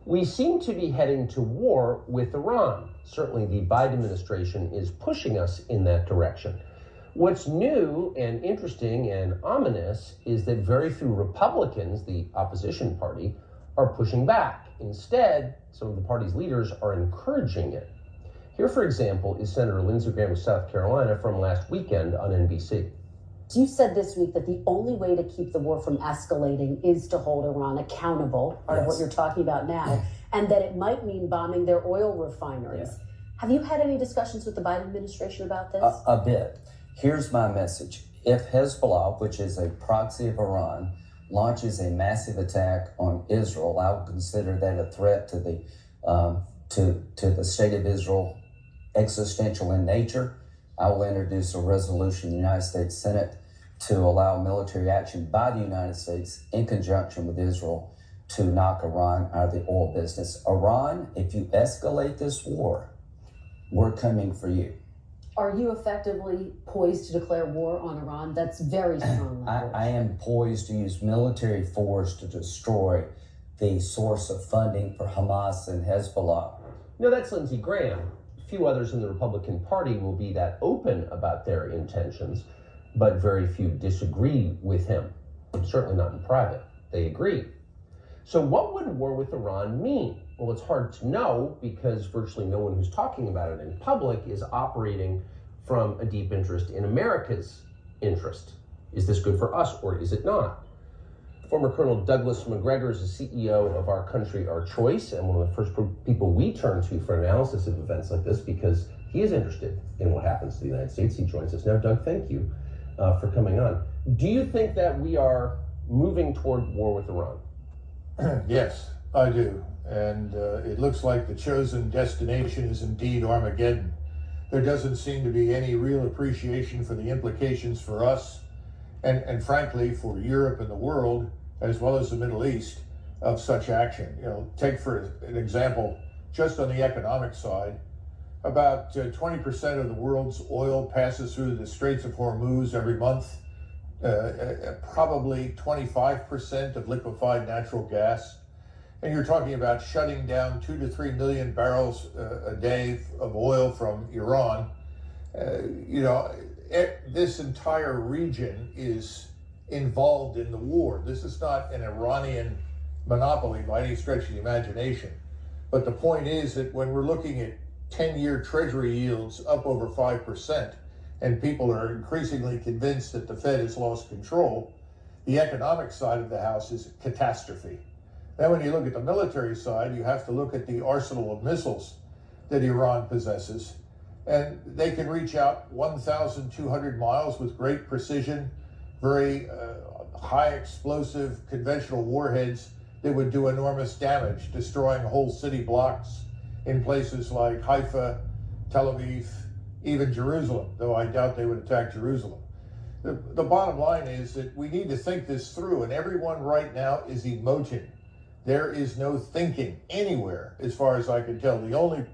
We seem to be heading to war with Iran. Certainly the Biden administration is pushing us in that direction. What's new and interesting and ominous is that very few Republicans, the opposition party, are pushing back. Instead, some of the party's leaders are encouraging it. Here, for example, is Senator Lindsey Graham of South Carolina from last weekend on NBC. You said this week that the only way to keep the war from escalating is to hold Iran accountable, part of what you're talking about now, and that it might mean bombing their oil refineries. Yeah. Have you had any discussions with the Biden administration about this? A bit. Here's my message. If Hezbollah, which is a proxy of Iran, launches a massive attack on Israel, I would consider that a threat to the state of Israel, existential in nature. I will introduce a resolution in the United States Senate to allow military action by the United States in conjunction with Israel to knock Iran out of the oil business. Iran, if you escalate this war, we're coming for you. Are you effectively poised to declare war on Iran? That's very strong language. I am poised to use military force to destroy the source of funding for Hamas and Hezbollah. No, that's Lindsey Graham. Few others in the Republican Party will be that open about their intentions, but very few disagree with him. Certainly not in private. They agree. So what would war with Iran mean? Well, it's hard to know because virtually no one who's talking about it in public is operating from a deep interest in America's interest. Is this good for us or is it not? Former Colonel Douglas Macgregor is the CEO of Our Country, Our Choice, and one of the first people we turn to for analysis of events like this because he is interested in what happens to the United States. He joins us now. Doug, thank you for coming on. Do you think that we are moving toward war with Iran? Yes, I do. And it looks like the chosen destination is indeed Armageddon. There doesn't seem to be any real appreciation for the implications for us and frankly for Europe and the world, as well as the Middle East, of such action. You know, take for an example, just on the economic side, about 20% of the world's oil passes through the Straits of Hormuz every month. Probably 25% of liquefied natural gas. And you're talking about shutting down 2 to 3 million barrels a day of oil from Iran. This entire region is involved in the war. This is not an Iranian monopoly by any stretch of the imagination. But the point is that when we're looking at 10-year Treasury yields up over 5%, and people are increasingly convinced that the Fed has lost control, the economic side of the house is a catastrophe. Then when you look at the military side, you have to look at the arsenal of missiles that Iran possesses. And they can reach out 1,200 miles with great precision, very high explosive conventional warheads that would do enormous damage, destroying whole city blocks in places like Haifa, Tel Aviv, even Jerusalem, though I doubt they would attack Jerusalem. The bottom line is that we need to think this through, and everyone right now is emoting. There is no thinking anywhere, as far as I can tell. The only